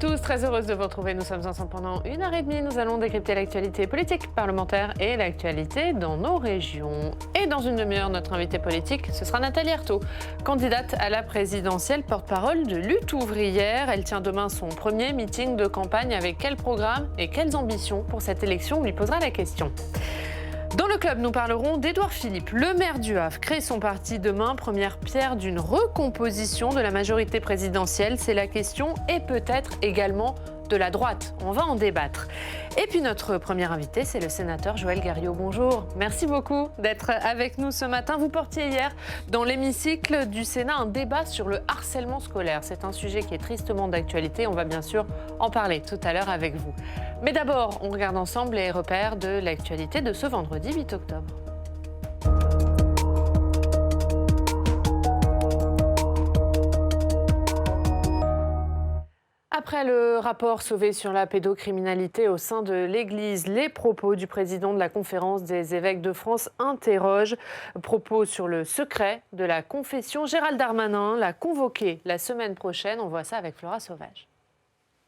tous, très heureuse de vous retrouver. Nous sommes ensemble pendant 1h30. Nous allons décrypter l'actualité politique, parlementaire et l'actualité dans nos régions. Et dans une demi-heure, notre invitée politique, ce sera Nathalie Arthaud, candidate à la présidentielle, porte-parole de Lutte ouvrière. Elle tient demain son premier meeting de campagne. Avec quel programme et quelles ambitions pour cette élection? On lui posera la question. Dans le club, nous parlerons d'Édouard Philippe. Le maire du Havre crée son parti demain, première pierre d'une recomposition de la majorité présidentielle. C'est la question, et peut-être également de la droite. On va en débattre. Et puis notre premier invité, c'est le sénateur Joël Guerriau. Bonjour, merci beaucoup d'être avec nous ce matin. Vous portiez hier dans l'hémicycle du Sénat un débat sur le harcèlement scolaire. C'est un sujet qui est tristement d'actualité. On va bien sûr en parler tout à l'heure avec vous. Mais d'abord, on regarde ensemble les repères de l'actualité de ce vendredi 8 octobre. Après le rapport Sauvé sur la pédocriminalité au sein de l'Église, les propos du président de la Conférence des évêques de France interrogent. Propos sur le secret de la confession. Gérald Darmanin l'a convoqué la semaine prochaine. On voit ça avec Flora Sauvage.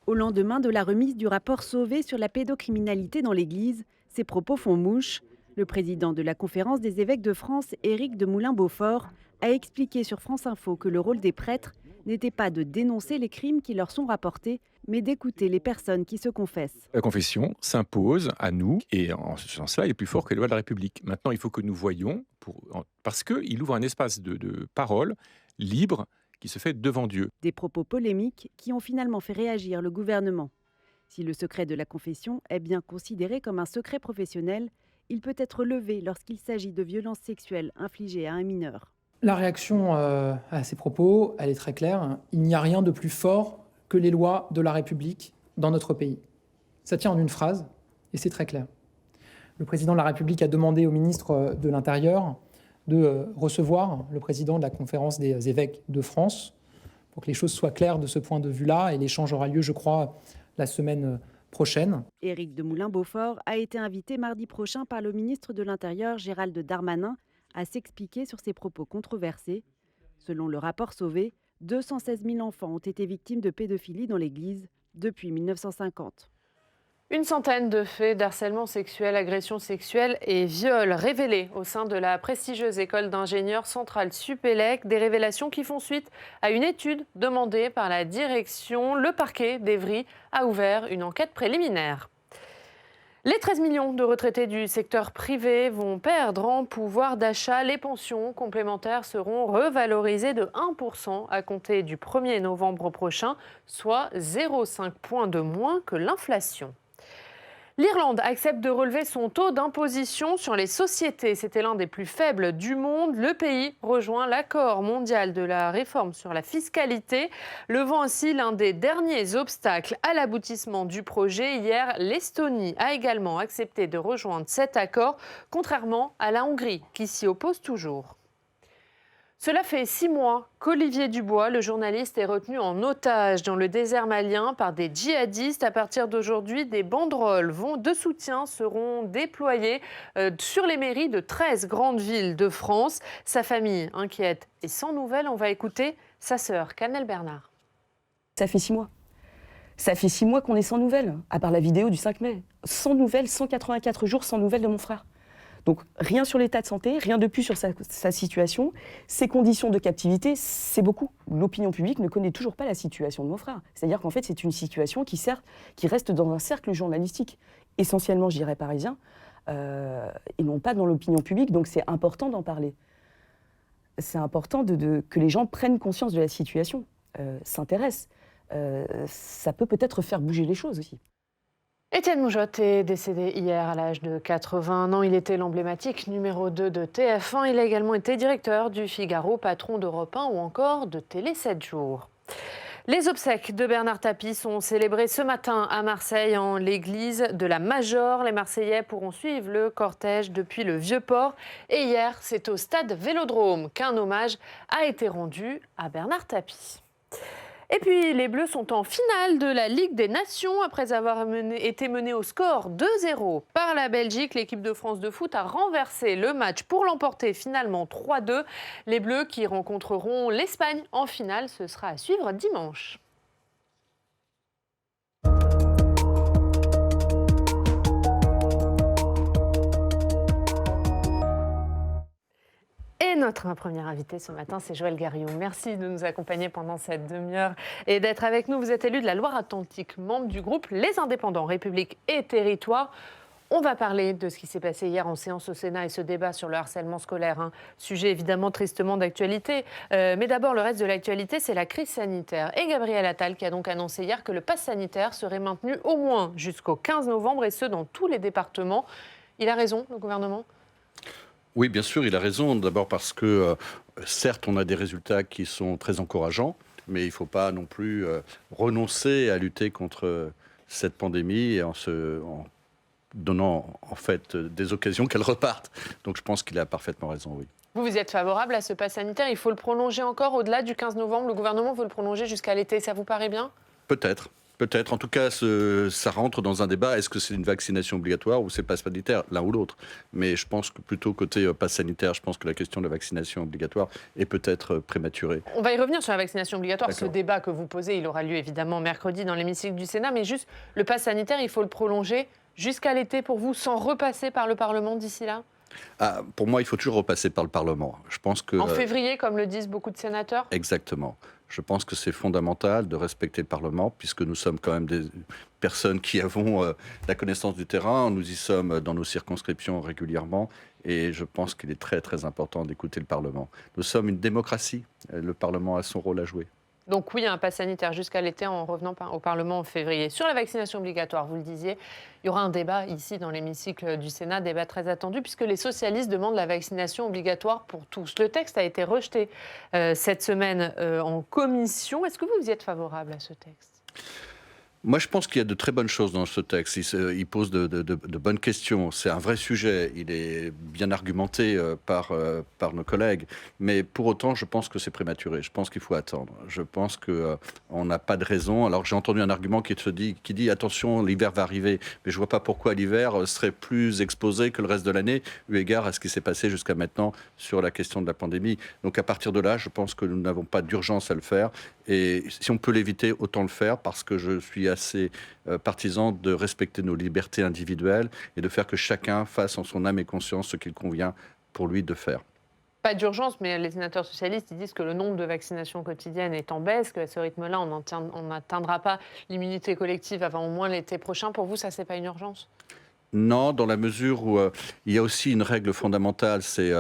Au lendemain de la remise du rapport Sauvé sur la pédocriminalité dans l'Église, ces propos font mouche. Le président de la Conférence des évêques de France, Éric de Moulin-Beaufort, a expliqué sur France Info que le rôle des prêtres n'était pas de dénoncer les crimes qui leur sont rapportés, mais d'écouter les personnes qui se confessent. La confession s'impose à nous, et en ce sens-là, il est plus fort que les lois de la République. Maintenant, il faut que nous voyions, parce qu'il ouvre un espace de parole libre qui se fait devant Dieu. Des propos polémiques qui ont finalement fait réagir le gouvernement. Si le secret de la confession est bien considéré comme un secret professionnel, il peut être levé lorsqu'il s'agit de violences sexuelles infligées à un mineur. La réaction à ces propos, elle est très claire. Il n'y a rien de plus fort que les lois de la République dans notre pays. Ça tient en une phrase, et c'est très clair. Le président de la République a demandé au ministre de l'Intérieur de recevoir le président de la Conférence des évêques de France pour que les choses soient claires de ce point de vue-là. Et l'échange aura lieu, je crois, la semaine prochaine. Éric de Moulin-Beaufort a été invité mardi prochain par le ministre de l'Intérieur, Gérald Darmanin, à s'expliquer sur ses propos controversés. Selon le rapport Sauvé, 216 000 enfants ont été victimes de pédophilie dans l'Église depuis 1950. Une centaine de faits d'harcèlement sexuel, agression sexuelle et viol révélés au sein de la prestigieuse école d'ingénieurs Centrale Supélec. Des révélations qui font suite à une étude demandée par la direction. Le parquet d'Évry a ouvert une enquête préliminaire. Les 13 millions de retraités du secteur privé vont perdre en pouvoir d'achat. Les pensions complémentaires seront revalorisées de 1% à compter du 1er novembre prochain, soit 0,5 points de moins que l'inflation. L'Irlande accepte de relever son taux d'imposition sur les sociétés. C'était l'un des plus faibles du monde. Le pays rejoint l'accord mondial de la réforme sur la fiscalité, levant ainsi l'un des derniers obstacles à l'aboutissement du projet. Hier, l'Estonie a également accepté de rejoindre cet accord, contrairement à la Hongrie, qui s'y oppose toujours. Cela fait 6 mois qu'Olivier Dubois, le journaliste, est retenu en otage dans le désert malien par des djihadistes. À partir d'aujourd'hui, des banderoles de soutien seront déployées sur les mairies de 13 grandes villes de France. Sa famille inquiète et sans nouvelles. On va écouter sa sœur, Canel Bernard. Ça fait 6 mois. Ça fait 6 mois qu'on est sans nouvelles, à part la vidéo du 5 mai. Sans nouvelles, 184 jours sans nouvelles de mon frère. Donc rien sur l'état de santé, rien de plus sur sa situation. Ses conditions de captivité, c'est beaucoup. L'opinion publique ne connaît toujours pas la situation de mon frère. C'est-à-dire qu'en fait, c'est une situation qui reste dans un cercle journalistique, essentiellement, je dirais, parisien, et non pas dans l'opinion publique. Donc c'est important d'en parler. C'est important que les gens prennent conscience de la situation, s'intéressent. Ça peut peut-être faire bouger les choses aussi. Étienne Moujotte est décédé hier à l'âge de 81 ans. Il était l'emblématique numéro 2 de TF1. Il a également été directeur du Figaro, patron d'Europe 1 ou encore de Télé 7 jours. Les obsèques de Bernard Tapie sont célébrées ce matin à Marseille en l'église de la Major. Les Marseillais pourront suivre le cortège depuis le Vieux-Port. Et hier, c'est au stade Vélodrome qu'un hommage a été rendu à Bernard Tapie. Et puis, les Bleus sont en finale de la Ligue des Nations. Après avoir été menés au score 2-0 par la Belgique, l'équipe de France de foot a renversé le match pour l'emporter finalement 3-2. Les Bleus qui rencontreront l'Espagne en finale, ce sera à suivre dimanche. notre premier invité ce matin, c'est Joël Gariou. Merci de nous accompagner pendant cette demi-heure et d'être avec nous. Vous êtes élu de la Loire-Atlantique, membre du groupe Les Indépendants, République et Territoire. On va parler de ce qui s'est passé hier en séance au Sénat et ce débat sur le harcèlement scolaire. Sujet évidemment tristement d'actualité. Mais d'abord, le reste de l'actualité, c'est la crise sanitaire. Et Gabriel Attal qui a donc annoncé hier que le pass sanitaire serait maintenu au moins jusqu'au 15 novembre et ce, dans tous les départements. Il a raison, le gouvernement ? Oui, bien sûr, il a raison. D'abord parce que, certes, on a des résultats qui sont très encourageants, mais il ne faut pas non plus renoncer à lutter contre cette pandémie en donnant en fait des occasions qu'elle reparte. Donc je pense qu'il a parfaitement raison, oui. Vous êtes favorable à ce pass sanitaire ? Il faut le prolonger encore au-delà du 15 novembre. Le gouvernement veut le prolonger jusqu'à l'été. Ça vous paraît bien ? Peut-être. En tout cas, ça rentre dans un débat. Est-ce que c'est une vaccination obligatoire ou c'est pass sanitaire, l'un ou l'autre ? Mais je pense que plutôt côté pass sanitaire, je pense que la question de la vaccination obligatoire est peut-être prématurée. On va y revenir sur la vaccination obligatoire. D'accord. Ce débat que vous posez, il aura lieu évidemment mercredi dans l'hémicycle du Sénat. Mais juste, le pass sanitaire, il faut le prolonger jusqu'à l'été pour vous, sans repasser par le Parlement d'ici là ? Pour moi, il faut toujours repasser par le Parlement. Je pense que, en février, comme le disent beaucoup de sénateurs ? Exactement. Je pense que c'est fondamental de respecter le Parlement, puisque nous sommes quand même des personnes qui avons la connaissance du terrain. Nous y sommes dans nos circonscriptions régulièrement. Et je pense qu'il est très, très important d'écouter le Parlement. Nous sommes une démocratie. Le Parlement a son rôle à jouer. Donc oui, un pass sanitaire jusqu'à l'été en revenant au Parlement en février. Sur la vaccination obligatoire, vous le disiez, il y aura un débat ici dans l'hémicycle du Sénat, débat très attendu, puisque les socialistes demandent la vaccination obligatoire pour tous. Le texte a été rejeté cette semaine en commission. Est-ce que vous y êtes favorable à ce texte ? Moi, je pense qu'il y a de très bonnes choses dans ce texte. Il pose de bonnes questions. C'est un vrai sujet. Il est bien argumenté par nos collègues. Mais pour autant, je pense que c'est prématuré. Je pense qu'il faut attendre. Je pense qu'on n'a pas de raison. Alors, j'ai entendu un argument qui dit attention, l'hiver va arriver. Mais je ne vois pas pourquoi l'hiver serait plus exposé que le reste de l'année, eu égard à ce qui s'est passé jusqu'à maintenant sur la question de la pandémie. Donc, à partir de là, je pense que nous n'avons pas d'urgence à le faire. Et si on peut l'éviter, autant le faire, parce que je suis assez partisan de respecter nos libertés individuelles et de faire que chacun fasse en son âme et conscience ce qu'il convient pour lui de faire. Pas d'urgence, mais les sénateurs socialistes ils disent que le nombre de vaccinations quotidiennes est en baisse, qu'à ce rythme-là, on n'atteindra pas l'immunité collective avant au moins l'été prochain. Pour vous, ça, c'est pas une urgence ? Non, dans la mesure où il y a aussi une règle fondamentale, c'est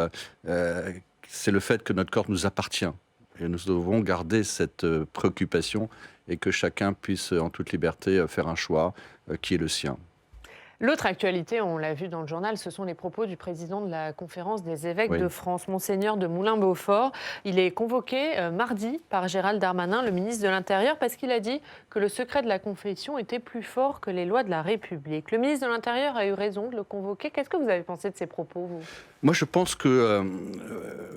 le fait que notre corps nous appartient. Et nous devons garder cette préoccupation et que chacun puisse, en toute liberté, faire un choix qui est le sien. L'autre actualité, on l'a vu dans le journal, ce sont les propos du président de la Conférence des évêques de France, Monseigneur de Moulin-Beaufort. Il est convoqué mardi par Gérald Darmanin, le ministre de l'Intérieur, parce qu'il a dit que le secret de la confession était plus fort que les lois de la République. Le ministre de l'Intérieur a eu raison de le convoquer. Qu'est-ce que vous avez pensé de ces propos, vous ? Moi, je pense que,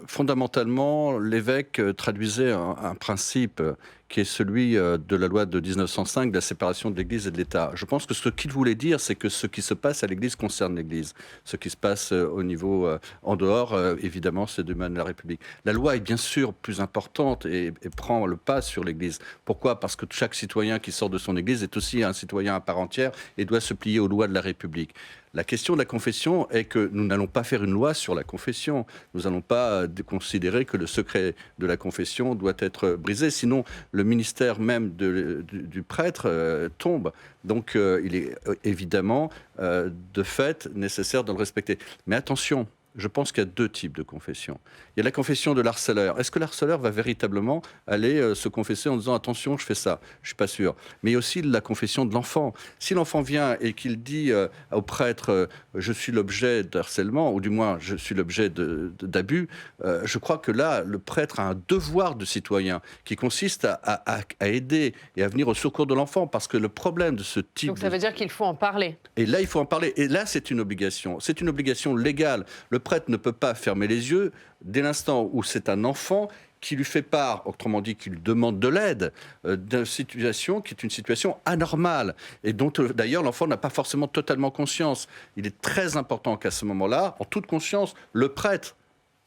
fondamentalement, l'évêque traduisait un principe qui est celui de la loi de 1905, de la séparation de l'Église et de l'État. Je pense que ce qu'il voulait dire, c'est que ce qui se passe à l'Église concerne l'Église. Ce qui se passe au niveau en dehors, évidemment, c'est du domaine de la République. La loi est bien sûr plus importante et prend le pas sur l'Église. Pourquoi ? Parce que chaque citoyen qui sort de son Église est aussi un citoyen à part entière et doit se plier aux lois de la République. La question de la confession est que nous n'allons pas faire une loi sur la confession. Nous n'allons pas considérer que le secret de la confession doit être brisé. Sinon, le ministère même du prêtre tombe. Donc, il est évidemment, de fait, nécessaire de le respecter. Mais attention, je pense qu'il y a deux types de confession. Il y a la confession de l'harceleur. Est-ce que l'harceleur va véritablement aller se confesser en disant « attention, je fais ça ». Je ne suis pas sûr. Mais il y a aussi la confession de l'enfant. Si l'enfant vient et qu'il dit au prêtre « je suis l'objet d'harcèlement » ou du moins « je suis l'objet d'abus », je crois que là, le prêtre a un devoir de citoyen qui consiste à aider et à venir au secours de l'enfant. Parce que le problème de ce type... Donc ça veut dire qu'il faut en parler. Et là, il faut en parler. Et là, c'est une obligation. C'est une obligation légale. Le prêtre ne peut pas fermer les yeux dès l'instant où c'est un enfant qui lui fait part, autrement dit, qui lui demande de l'aide, d'une situation qui est une situation anormale et dont d'ailleurs l'enfant n'a pas forcément totalement conscience. Il est très important qu'à ce moment-là, en toute conscience, le prêtre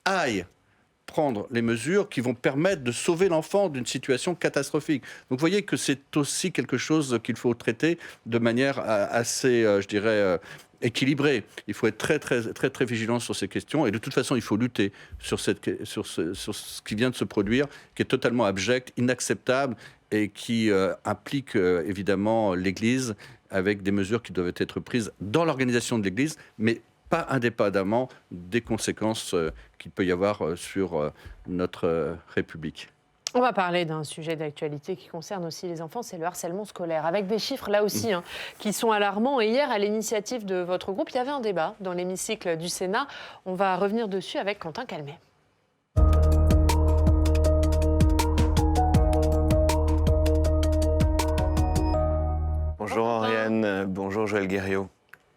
aille prendre les mesures qui vont permettre de sauver l'enfant d'une situation catastrophique. Donc vous voyez que c'est aussi quelque chose qu'il faut traiter de manière assez, je dirais, équilibrée. Il faut être très, très, très, très vigilant sur ces questions et de toute façon, il faut lutter sur ce qui vient de se produire, qui est totalement abject, inacceptable et qui implique évidemment l'Église avec des mesures qui doivent être prises dans l'organisation de l'Église, mais pas indépendamment des conséquences qu'il peut y avoir sur notre République. On va parler d'un sujet d'actualité qui concerne aussi les enfants, c'est le harcèlement scolaire, avec des chiffres là aussi qui sont alarmants. Et hier, à l'initiative de votre groupe, il y avait un débat dans l'hémicycle du Sénat. On va revenir dessus avec Quentin Calmet. Bonjour Oriane, bonjour Joël Guerriot.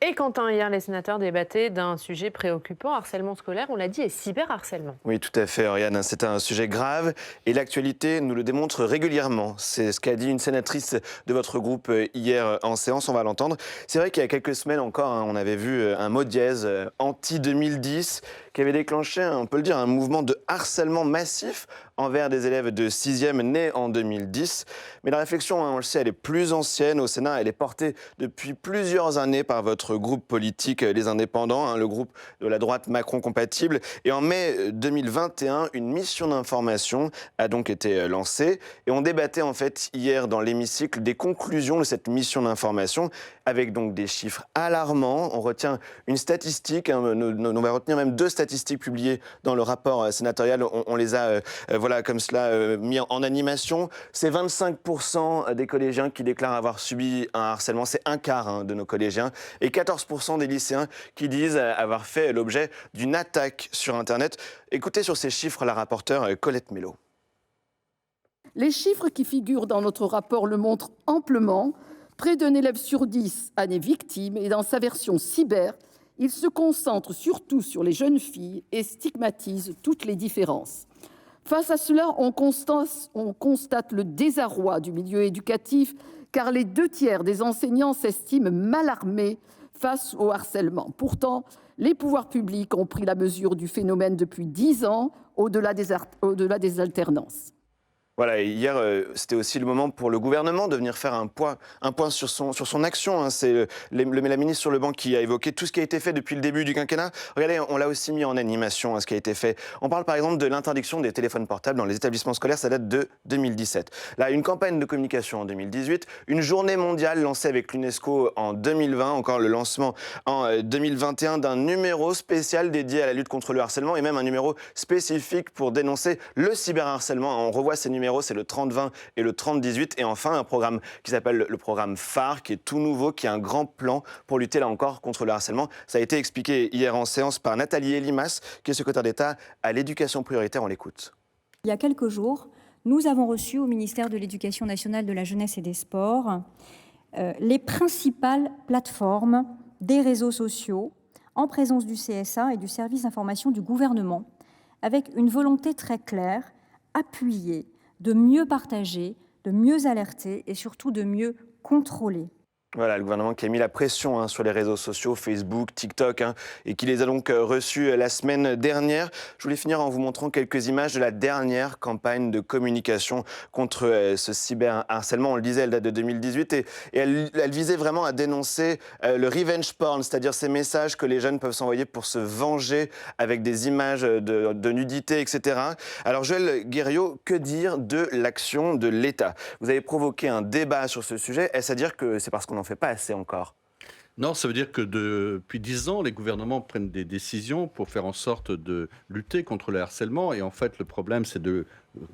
Et Quentin, hier, les sénateurs débattaient d'un sujet préoccupant, harcèlement scolaire, on l'a dit, et cyberharcèlement. Oui, tout à fait, Oriane. C'est un sujet grave et l'actualité nous le démontre régulièrement. C'est ce qu'a dit une sénatrice de votre groupe hier en séance, on va l'entendre. C'est vrai qu'il y a quelques semaines encore, on avait vu un mot dièse anti-2010 qui avait déclenché, on peut le dire, un mouvement de harcèlement massif envers des élèves de 6e nés en 2010. Mais la réflexion, on le sait, elle est plus ancienne. Au Sénat, elle est portée depuis plusieurs années par votre groupe politique, Les Indépendants, le groupe de la droite Macron compatible. Et en mai 2021, une mission d'information a donc été lancée. Et on débattait en fait hier dans l'hémicycle des conclusions de cette mission d'information avec donc des chiffres alarmants. On retient une statistique, on va retenir même 2 statistiques publiées dans le rapport sénatorial. On les a voilà, comme cela, mis en animation. C'est 25% des collégiens qui déclarent avoir subi un harcèlement. C'est un quart de nos collégiens. Et 14% des lycéens qui disent avoir fait l'objet d'une attaque sur Internet. Écoutez sur ces chiffres la rapporteure Colette Mello. Les chiffres qui figurent dans notre rapport le montrent amplement. Près d'un élève sur 10 en est victime et dans sa version cyber, il se concentre surtout sur les jeunes filles et stigmatise toutes les différences. Face à cela, on constate le désarroi du milieu éducatif, car les 2/3 des enseignants s'estiment mal armés face au harcèlement. Pourtant, les pouvoirs publics ont pris la mesure du phénomène depuis 10 ans, au-delà des alternances. Voilà, et hier, c'était aussi le moment pour le gouvernement de venir faire un point sur son action. C'est la ministre sur le banc qui a évoqué tout ce qui a été fait depuis le début du quinquennat. Regardez, on l'a aussi mis en animation, ce qui a été fait. On parle par exemple de l'interdiction des téléphones portables dans les établissements scolaires, ça date de 2017. Là, une campagne de communication en 2018, une journée mondiale lancée avec l'UNESCO en 2020, encore le lancement en 2021 d'un numéro spécial dédié à la lutte contre le harcèlement et même un numéro spécifique pour dénoncer le cyberharcèlement. On revoit ces numéros, c'est le 30-20 et le 30-18. Et enfin, un programme qui s'appelle le programme phare, qui est tout nouveau, qui a un grand plan pour lutter là encore contre le harcèlement. Ça a été expliqué hier en séance par Nathalie Elimas, qui est secrétaire d'État à l'éducation prioritaire. On l'écoute. Il y a quelques jours, nous avons reçu au ministère de l'Éducation nationale, de la jeunesse et des sports les principales plateformes des réseaux sociaux en présence du CSA et du service d'information du gouvernement, avec une volonté très claire, appuyée, de mieux partager, de mieux alerter et surtout de mieux contrôler. Voilà, le gouvernement qui a mis la pression sur les réseaux sociaux, Facebook, TikTok, et qui les a donc reçus la semaine dernière. Je voulais finir en vous montrant quelques images de la dernière campagne de communication contre ce cyberharcèlement. On le disait, elle date de 2018 et elle visait vraiment à dénoncer le revenge porn, c'est-à-dire ces messages que les jeunes peuvent s'envoyer pour se venger avec des images de nudité, etc. Alors Joël Guerriot, que dire de l'action de l'État? Vous avez provoqué un débat sur ce sujet. Est-ce à dire que c'est parce qu'on n'en fait pas assez encore? Non, ça veut dire que depuis 10 ans, les gouvernements prennent des décisions pour faire en sorte de lutter contre le harcèlement. Et en fait, le problème, c'est de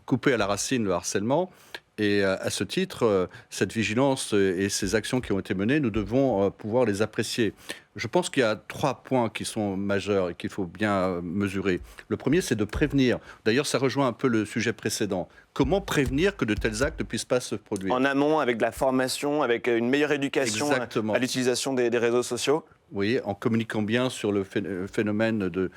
couper à la racine le harcèlement. Et à ce titre, cette vigilance et ces actions qui ont été menées, nous devons pouvoir les apprécier. Je pense qu'il y a 3 points qui sont majeurs et qu'il faut bien mesurer. Le premier, c'est de prévenir. D'ailleurs, ça rejoint un peu le sujet précédent. Comment prévenir que de tels actes ne puissent pas se produire? En amont, avec de la formation, avec une meilleure éducation à l'utilisation des réseaux sociaux? Oui, en communiquant bien sur le phénomène de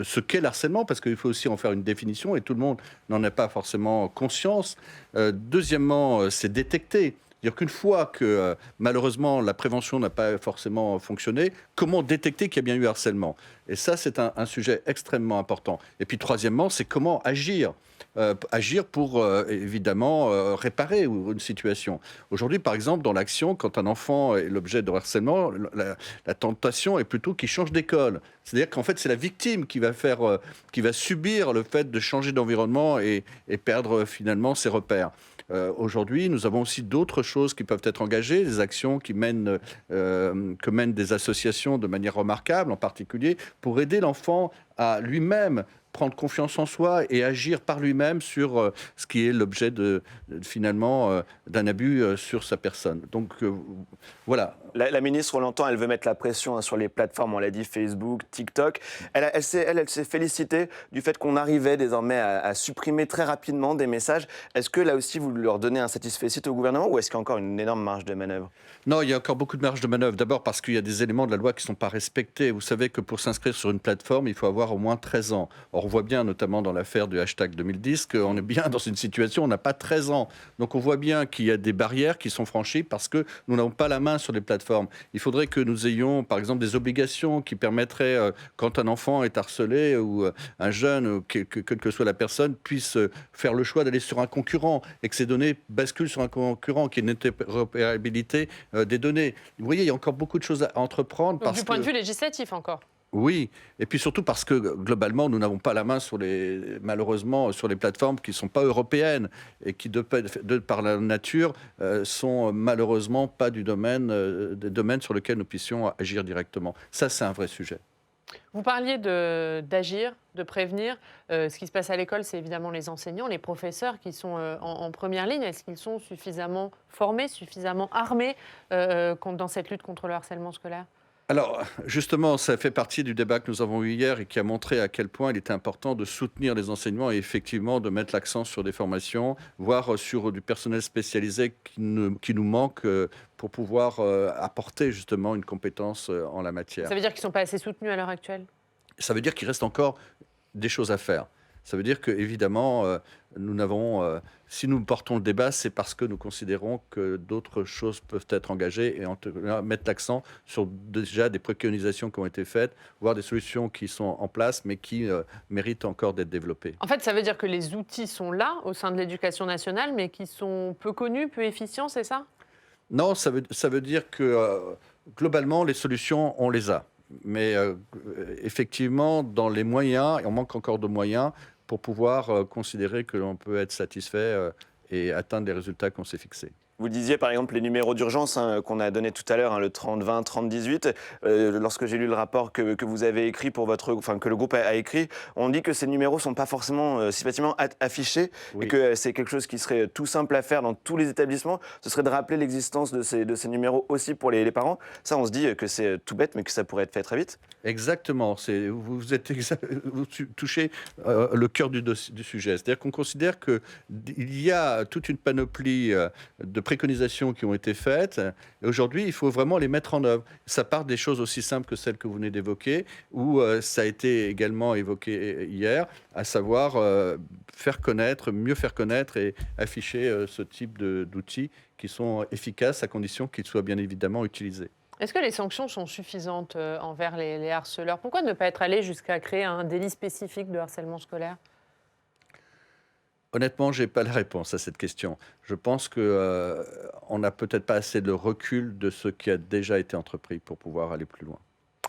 ce qu'est le harcèlement, parce qu'il faut aussi en faire une définition et tout le monde n'en a pas forcément conscience. Deuxièmement, c'est détecter. C'est-à-dire qu'une fois que malheureusement la prévention n'a pas forcément fonctionné, comment détecter qu'il y a bien eu harcèlement? Et ça, c'est un sujet extrêmement important. Et puis troisièmement, c'est comment agir. Agir pour évidemment réparer une situation. Aujourd'hui, par exemple, dans l'action, quand un enfant est l'objet de harcèlement, la tentation est plutôt qu'il change d'école. C'est-à-dire qu'en fait, c'est la victime qui va subir le fait de changer d'environnement et perdre finalement ses repères. Aujourd'hui, nous avons aussi d'autres choses qui peuvent être engagées, des actions que mènent des associations de manière remarquable, en particulier pour aider l'enfant à lui-même prendre confiance en soi et agir par lui-même sur ce qui est l'objet finalement d'un abus sur sa personne. Donc voilà. La ministre, on l'entend, elle veut mettre la pression sur les plateformes, on l'a dit, Facebook, TikTok. Elle s'est félicitée du fait qu'on arrivait désormais à supprimer très rapidement des messages. Est-ce que là aussi, vous leur donnez un satisfecit au gouvernement ou est-ce qu'il y a encore une énorme marge de manœuvre? Non, il y a encore beaucoup de marge de manœuvre. D'abord parce qu'il y a des éléments de la loi qui ne sont pas respectés. Vous savez que pour s'inscrire sur une plateforme, il faut avoir au moins 13 ans. Or, on voit bien, notamment dans l'affaire du hashtag 2010, qu'on est bien dans une situation où on n'a pas 13 ans. Donc on voit bien qu'il y a des barrières qui sont franchies parce que nous n'avons pas la main sur les plateformes. Il faudrait que nous ayons, par exemple, des obligations qui permettraient, quand un enfant est harcelé ou un jeune, quelle que soit la personne, puisse faire le choix d'aller sur un concurrent et que ces données basculent sur un concurrent, qui ait une interopérabilité des données. Vous voyez, il y a encore beaucoup de choses à entreprendre. Donc, du point de vue législatif encore. Oui, et puis surtout parce que globalement, nous n'avons pas la main malheureusement sur les plateformes qui ne sont pas européennes et qui, de par la nature, sont malheureusement pas des domaines sur lesquels nous puissions agir directement. Ça, c'est un vrai sujet. Vous parliez d'agir, de prévenir. Ce qui se passe à l'école, c'est évidemment les enseignants, les professeurs qui sont en première ligne. Est-ce qu'ils sont suffisamment formés, suffisamment armés dans cette lutte contre le harcèlement scolaire ? Alors, justement, ça fait partie du débat que nous avons eu hier et qui a montré à quel point il était important de soutenir les enseignements et effectivement de mettre l'accent sur des formations, voire sur du personnel spécialisé qui nous manque pour pouvoir apporter justement une compétence en la matière. Ça veut dire qu'ils ne sont pas assez soutenus à l'heure actuelle ? Ça veut dire qu'il reste encore des choses à faire. Ça veut dire qu'évidemment, si nous portons le débat, c'est parce que nous considérons que d'autres choses peuvent être engagées et en tout cas mettre l'accent sur déjà des préconisations qui ont été faites, voire des solutions qui sont en place, mais qui méritent encore d'être développées. En fait, ça veut dire que les outils sont là au sein de l'éducation nationale, mais qui sont peu connus, peu efficients, c'est ça ? Non, ça veut dire que globalement, les solutions, on les a. Mais effectivement, dans les moyens, et on manque encore de moyens, pour pouvoir considérer que l'on peut être satisfait et atteindre les résultats qu'on s'est fixés. Vous disiez par exemple les numéros d'urgence qu'on a donné tout à l'heure, le 30-20, 30-18. Lorsque j'ai lu le rapport que vous avez écrit que le groupe a écrit, on dit que ces numéros ne sont pas forcément systématiquement affichés et que c'est quelque chose qui serait tout simple à faire dans tous les établissements. Ce serait de rappeler l'existence de ces numéros aussi pour les parents. Ça, on se dit que c'est tout bête, mais que ça pourrait être fait très vite. Exactement. Vous touchez le cœur du sujet. C'est-à-dire qu'on considère qu'il y a toute une panoplie de préconisations qui ont été faites. Et aujourd'hui, il faut vraiment les mettre en œuvre. Ça part des choses aussi simples que celles que vous venez d'évoquer, où ça a été également évoqué hier, à savoir mieux faire connaître et afficher ce type d'outils qui sont efficaces à condition qu'ils soient bien évidemment utilisés. Est-ce que les sanctions sont suffisantes envers les harceleurs ? Pourquoi ne pas être allé jusqu'à créer un délit spécifique de harcèlement scolaire ? Honnêtement, je n'ai pas la réponse à cette question. Je pense qu'on n'a peut-être pas assez de recul de ce qui a déjà été entrepris pour pouvoir aller plus loin.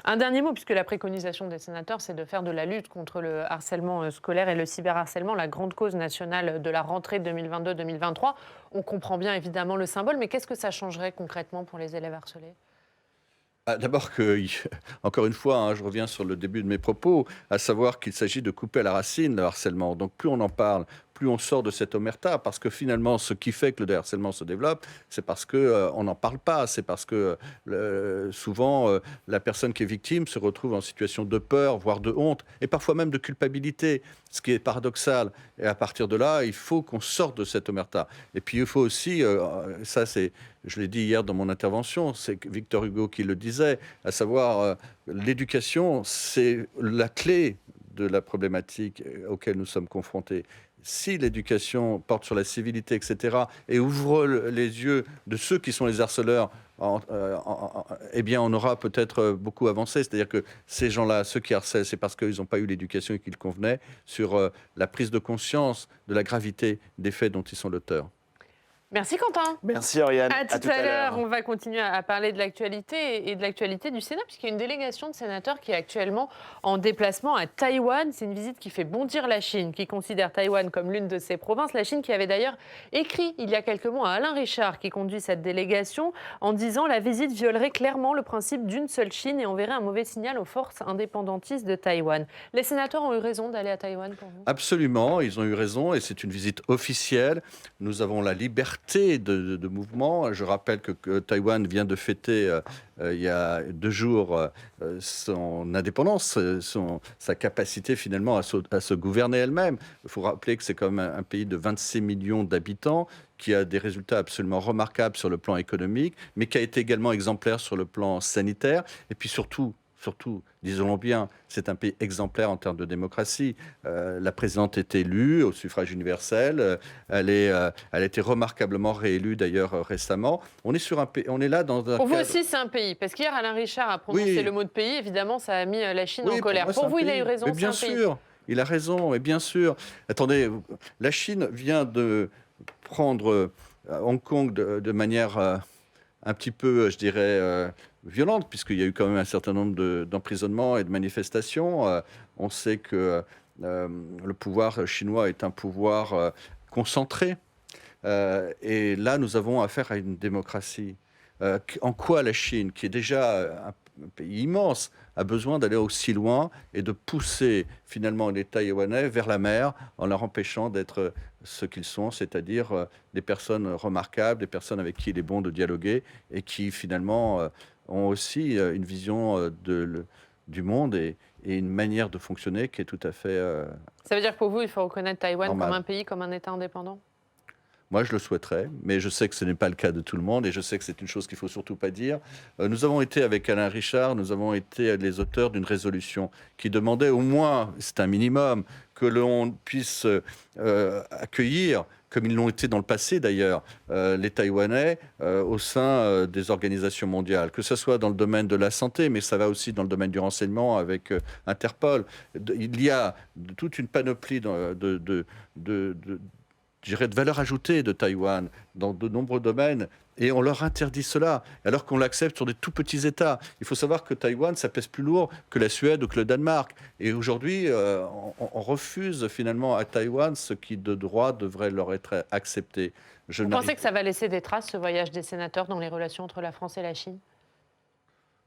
Un dernier mot, puisque la préconisation des sénateurs, c'est de faire de la lutte contre le harcèlement scolaire et le cyberharcèlement la grande cause nationale de la rentrée 2022-2023. On comprend bien évidemment le symbole, mais qu'est-ce que ça changerait concrètement pour les élèves harcelés ? D'abord encore une fois, je reviens sur le début de mes propos, à savoir qu'il s'agit de couper à la racine le harcèlement. Donc plus on en parle, plus on sort de cette omerta, parce que finalement, ce qui fait que le harcèlement se développe, c'est parce qu'on n'en parle pas, c'est parce que souvent, la personne qui est victime se retrouve en situation de peur, voire de honte, et parfois même de culpabilité, ce qui est paradoxal. Et à partir de là, il faut qu'on sorte de cette omerta. Et puis il faut aussi, je l'ai dit hier dans mon intervention, c'est Victor Hugo qui le disait, à savoir l'éducation, c'est la clé de la problématique auquel nous sommes confrontés. si l'éducation porte sur la civilité, etc., et ouvre les yeux de ceux qui sont les harceleurs, eh bien, on aura peut-être beaucoup avancé. C'est-à-dire que ces gens-là, ceux qui harcèlent, c'est parce qu'ils n'ont pas eu l'éducation qu'il convenait sur la prise de conscience de la gravité des faits dont ils sont l'auteur. Merci Quentin. Merci Oriane. À tout à l'heure. On va continuer à parler de l'actualité et de l'actualité du Sénat, puisqu'il y a une délégation de sénateurs qui est actuellement en déplacement à Taïwan. C'est une visite qui fait bondir la Chine, qui considère Taïwan comme l'une de ses provinces. La Chine qui avait d'ailleurs écrit il y a quelques mois à Alain Richard, qui conduit cette délégation, en disant la visite violerait clairement le principe d'une seule Chine et enverrait un mauvais signal aux forces indépendantistes de Taïwan. Les sénateurs ont eu raison d'aller à Taïwan pour vous? Absolument, ils ont eu raison et c'est une visite officielle. Nous avons la liberté de mouvement. Je rappelle que Taïwan vient de fêter il y a 2 jours son indépendance, sa capacité finalement à se gouverner elle-même. Il faut rappeler que c'est quand même un pays de 26 millions d'habitants qui a des résultats absolument remarquables sur le plan économique, mais qui a été également exemplaire sur le plan sanitaire. Et puis surtout, disons-le bien, c'est un pays exemplaire en termes de démocratie. La présidente est élue au suffrage universel. Elle a été remarquablement réélue d'ailleurs récemment. On est sur un pays, on est là dans un. Pour vous aussi, c'est un pays. Parce qu'hier, Alain Richard a prononcé le mot de pays. Évidemment, ça a mis la Chine en colère. Pour vous, il a eu raison. Mais bien sûr, il a raison. Et bien sûr. Attendez, la Chine vient de prendre Hong Kong de manière un petit peu, je dirais, violente, puisqu'il y a eu quand même un certain nombre d'emprisonnements et de manifestations. On sait que le pouvoir chinois est un pouvoir concentré. Et là, nous avons affaire à une démocratie. En quoi la Chine, qui est déjà un pays immense, a besoin d'aller aussi loin et de pousser finalement les Taïwanais vers la mer en leur empêchant d'être ce qu'ils sont, c'est-à-dire des personnes remarquables, des personnes avec qui il est bon de dialoguer et qui finalement ont aussi une vision du monde et une manière de fonctionner qui est tout à fait Ça veut dire que pour vous, il faut reconnaître Taïwan normal. comme un pays, comme un État indépendant? Moi, je le souhaiterais, mais je sais que ce n'est pas le cas de tout le monde et je sais que c'est une chose qu'il ne faut surtout pas dire. Nous avons été, avec Alain Richard, nous avons été les auteurs d'une résolution qui demandait au moins, c'est un minimum, que l'on puisse accueillir, comme ils l'ont été dans le passé d'ailleurs, les Taïwanais au sein des organisations mondiales, que ce soit dans le domaine de la santé, mais ça va aussi dans le domaine du renseignement avec Interpol. Il y a toute une panoplie je dirais, de valeur ajoutée de Taïwan dans de nombreux domaines, et on leur interdit cela, alors qu'on l'accepte sur des tout petits États. Il faut savoir que Taïwan, ça pèse plus lourd que la Suède ou que le Danemark. Et aujourd'hui, on refuse finalement à Taïwan ce qui de droit devrait leur être accepté. Vous pensez que ça va laisser des traces, ce voyage des sénateurs, dans les relations entre la France et la Chine?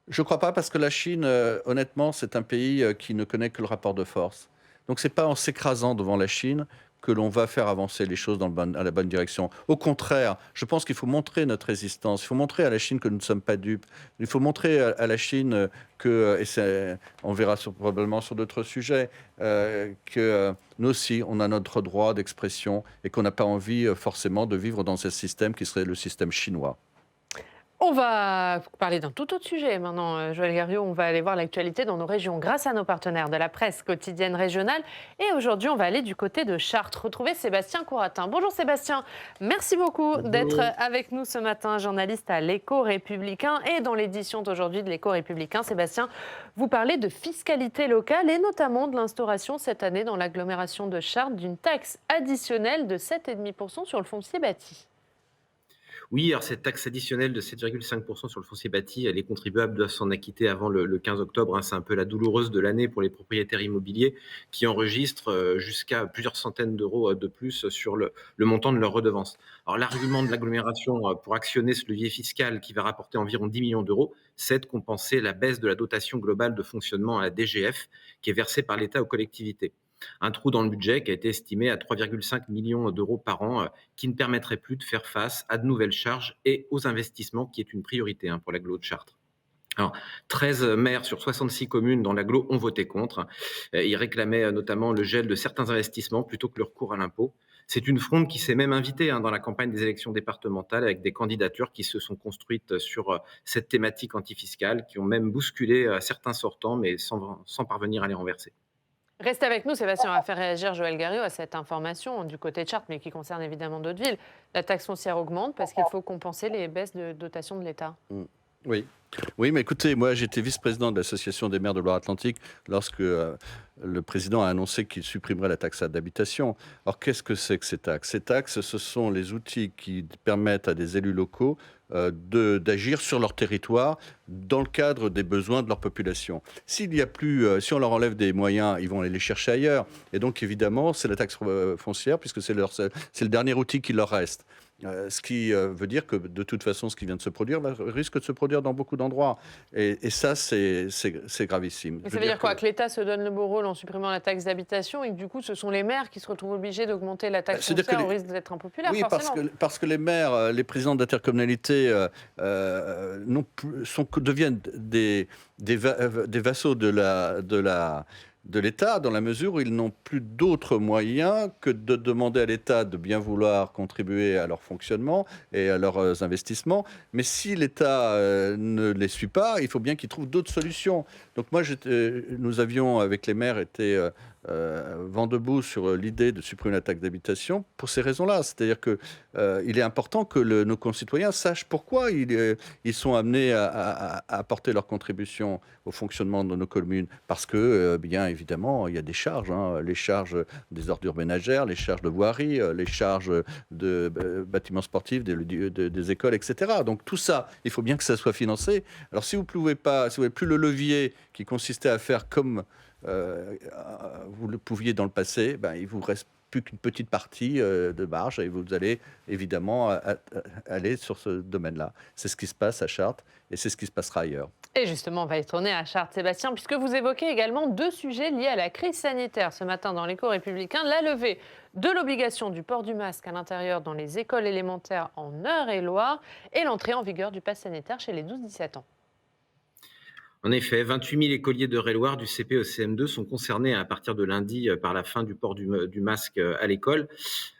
Je ne crois pas, parce que la Chine, honnêtement, c'est un pays qui ne connaît que le rapport de force. Donc ce n'est pas en s'écrasant devant la Chine que l'on va faire avancer les choses à la bonne direction. Au contraire, je pense qu'il faut montrer notre résistance. Il faut montrer à la Chine que nous ne sommes pas dupes. Il faut montrer à la Chine que, et on verra probablement sur d'autres sujets, que nous aussi, on a notre droit d'expression et qu'on n'a pas envie forcément de vivre dans ce système qui serait le système chinois. On va parler d'un tout autre sujet maintenant, Joël Guerriau. On va aller voir l'actualité dans nos régions grâce à nos partenaires de la presse quotidienne régionale. Et aujourd'hui, on va aller du côté de Chartres, retrouver Sébastien Couratin. Bonjour Sébastien, merci beaucoup d'être avec nous ce matin, journaliste à l'Écho Républicain. Et dans l'édition d'aujourd'hui de l'Écho Républicain, Sébastien, vous parlez de fiscalité locale et notamment de l'instauration cette année dans l'agglomération de Chartres d'une taxe additionnelle de 7,5% sur le foncier bâti. Oui, alors cette taxe additionnelle de 7,5% sur le foncier bâti, les contribuables doivent s'en acquitter avant le 15 octobre. C'est un peu la douloureuse de l'année pour les propriétaires immobiliers qui enregistrent jusqu'à plusieurs centaines d'euros de plus sur le montant de leur redevance. Alors l'argument de l'agglomération pour actionner ce levier fiscal qui va rapporter environ 10 millions d'euros, c'est de compenser la baisse de la dotation globale de fonctionnement à la DGF qui est versée par l'État aux collectivités. Un trou dans le budget qui a été estimé à 3,5 millions d'euros par an, qui ne permettrait plus de faire face à de nouvelles charges et aux investissements, qui est une priorité pour l'agglo de Chartres. Alors, 13 maires sur 66 communes dans l'agglo ont voté contre. Ils réclamaient notamment le gel de certains investissements plutôt que le recours à l'impôt. C'est une fronde qui s'est même invitée dans la campagne des élections départementales avec des candidatures qui se sont construites sur cette thématique antifiscale, qui ont même bousculé certains sortants, mais sans parvenir à les renverser. Restez avec nous, Sébastien. On va faire réagir Joël Garriaud à cette information du côté de Chartres, mais qui concerne évidemment d'autres villes. La taxe foncière augmente parce qu'il faut compenser les baisses de dotation de l'État. Oui. Oui, mais écoutez, moi j'étais vice-président de l'Association des maires de Loire-Atlantique lorsque le président a annoncé qu'il supprimerait la taxe d'habitation. Alors qu'est-ce que c'est que ces taxes? Ces taxes, ce sont les outils qui permettent à des élus locaux d'agir sur leur territoire dans le cadre des besoins de leur population. S'il y a plus, si on leur enlève des moyens, ils vont aller les chercher ailleurs. Et donc évidemment, c'est la taxe foncière puisque c'est le dernier outil qui leur reste. Ce qui veut dire que de toute façon, ce qui vient de se produire risque de se produire dans beaucoup d'endroits. Et ça, c'est gravissime. Mais ça veut dire quoi? Que l'État se donne le beau rôle en supprimant la taxe d'habitation et que du coup, ce sont les maires qui se retrouvent obligés d'augmenter la taxe foncière au risque d'être impopulaire, oui, forcément. parce que les maires, les présidents d'intercommunalité deviennent des vassaux de l'État, dans la mesure où ils n'ont plus d'autres moyens que de demander à l'État de bien vouloir contribuer à leur fonctionnement et à leurs investissements. Mais si l'État ne les suit pas, il faut bien qu'ils trouvent d'autres solutions. Donc moi, nous avions, avec les maires, été vent debout sur l'idée de supprimer la taxe d'habitation pour ces raisons-là. C'est-à-dire qu'il est important que nos concitoyens sachent pourquoi ils sont amenés à apporter leur contribution au fonctionnement de nos communes. Parce que, bien évidemment, il y a des charges, les charges des ordures ménagères, les charges de voirie, les charges de bâtiments sportifs, des écoles, etc. Donc tout ça, il faut bien que ça soit financé. Alors si vous n'avez plus le levier qui consistait à faire comme vous le pouviez dans le passé, il vous reste plus qu'une petite partie de marge et vous allez évidemment aller sur ce domaine-là. C'est ce qui se passe à Chartres et c'est ce qui se passera ailleurs. Et justement, on va y tourner à Chartres, Sébastien, puisque vous évoquez également 2 sujets liés à la crise sanitaire. Ce matin, dans l'Écho républicain, la levée de l'obligation du port du masque à l'intérieur dans les écoles élémentaires en Eure-et-Loire et l'entrée en vigueur du pass sanitaire chez les 12-17 ans. En effet, 28 000 écoliers d'Eure-et-Loire du CP au CM2 sont concernés à partir de lundi par la fin du port du masque à l'école.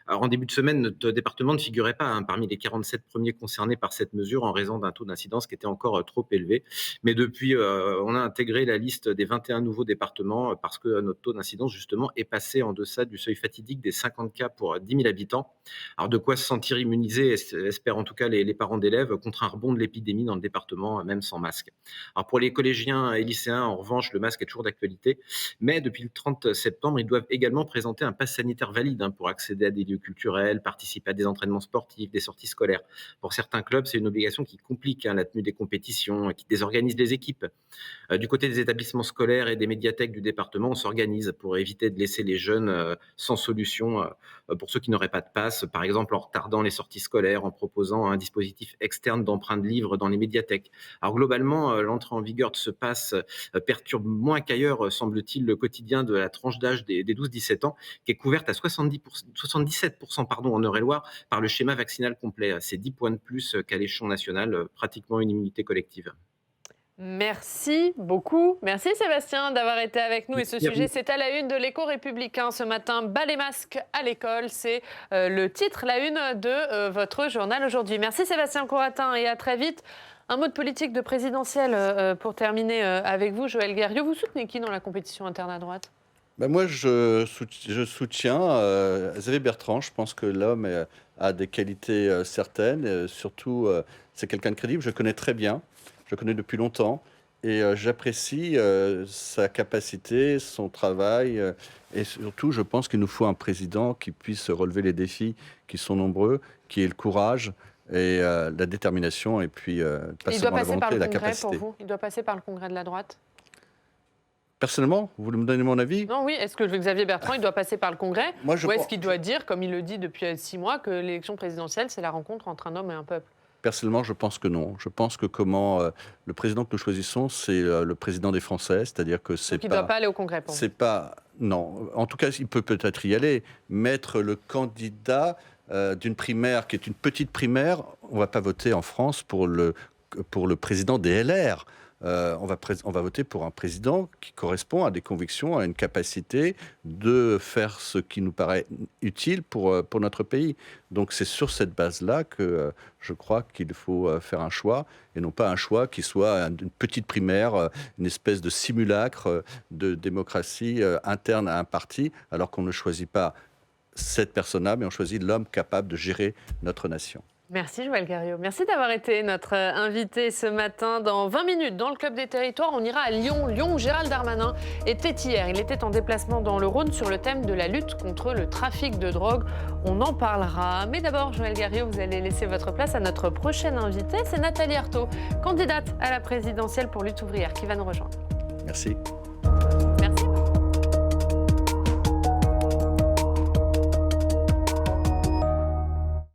Alors, en début de semaine, notre département ne figurait pas parmi les 47 premiers concernés par cette mesure en raison d'un taux d'incidence qui était encore trop élevé. Mais depuis, on a intégré la liste des 21 nouveaux départements parce que notre taux d'incidence, justement, est passé en deçà du seuil fatidique des 50 cas pour 10 000 habitants. Alors, de quoi se sentir immunisé, espèrent en tout cas les parents d'élèves, contre un rebond de l'épidémie dans le département, même sans masque. Alors, pour les collégiens et lycéens, en revanche, le masque est toujours d'actualité. Mais depuis le 30 septembre, ils doivent également présenter un pass sanitaire valide pour accéder à des lieux culturels, participer à des entraînements sportifs, des sorties scolaires. Pour certains clubs, c'est une obligation qui complique la tenue des compétitions, qui désorganise les équipes. Du côté des établissements scolaires et des médiathèques du département, on s'organise pour éviter de laisser les jeunes sans solution pour ceux qui n'auraient pas de passe, par exemple en retardant les sorties scolaires, en proposant un dispositif externe d'emprunt de livres dans les médiathèques. Alors globalement, l'entrée en vigueur de ce pass perturbe moins qu'ailleurs, semble-t-il, le quotidien de la tranche d'âge des 12-17 ans, qui est couverte à 77% en Eure-et-Loire par le schéma vaccinal complet. C'est 10 points de plus qu'à l'échelon national, pratiquement une immunité collective. Merci beaucoup. Merci Sébastien d'avoir été avec nous. Et ce sujet, c'est à la une de l'Écho républicain ce matin. Bas les masques à l'école, c'est le titre, la une de votre journal aujourd'hui. Merci Sébastien Courratin et à très vite. Un mot de politique de présidentielle pour terminer avec vous, Joël Garriaud. Vous soutenez qui dans la compétition interne à droite ? Moi, je soutiens Xavier Bertrand. Je pense que l'homme a des qualités certaines. Surtout, c'est quelqu'un de crédible. Je connais très bien. Je le connais depuis longtemps. Et j'apprécie sa capacité, son travail. Et surtout, je pense qu'il nous faut un président qui puisse relever les défis qui sont nombreux, qui ait le courage et la détermination. Et puis, pas seulement la volonté, la capacité. Pour vous, il doit passer par le congrès de la droite ? Personnellement, vous voulez me donner mon avis ? Non, oui. Est-ce que Xavier Bertrand, il doit passer par le Congrès ? Ou est-ce qu'il doit dire, comme il le dit depuis 6 mois, que l'élection présidentielle, c'est la rencontre entre un homme et un peuple ? Personnellement, je pense que non. Je pense que le président que nous choisissons, c'est le président des Français, c'est-à-dire que c'est Donc il ne doit pas aller au Congrès pour vous. Non. En tout cas, il peut peut-être y aller. Mettre le candidat d'une primaire qui est une petite primaire, on ne va pas voter en France pour le président des LR. on va voter pour un président qui correspond à des convictions, à une capacité de faire ce qui nous paraît utile pour notre pays. Donc c'est sur cette base-là que je crois qu'il faut faire un choix, et non pas un choix qui soit une petite primaire, une espèce de simulacre de démocratie interne à un parti, alors qu'on ne choisit pas cette personne-là, mais on choisit l'homme capable de gérer notre nation. Merci Joël Gariod. Merci d'avoir été notre invité ce matin. Dans 20 minutes, dans le Club des Territoires, on ira à Lyon. Lyon où Gérald Darmanin était hier. Il était en déplacement dans le Rhône sur le thème de la lutte contre le trafic de drogue. On en parlera. Mais d'abord, Joël Gariod, vous allez laisser votre place à notre prochaine invitée. C'est Nathalie Arthaud, candidate à la présidentielle pour Lutte ouvrière, qui va nous rejoindre. Merci.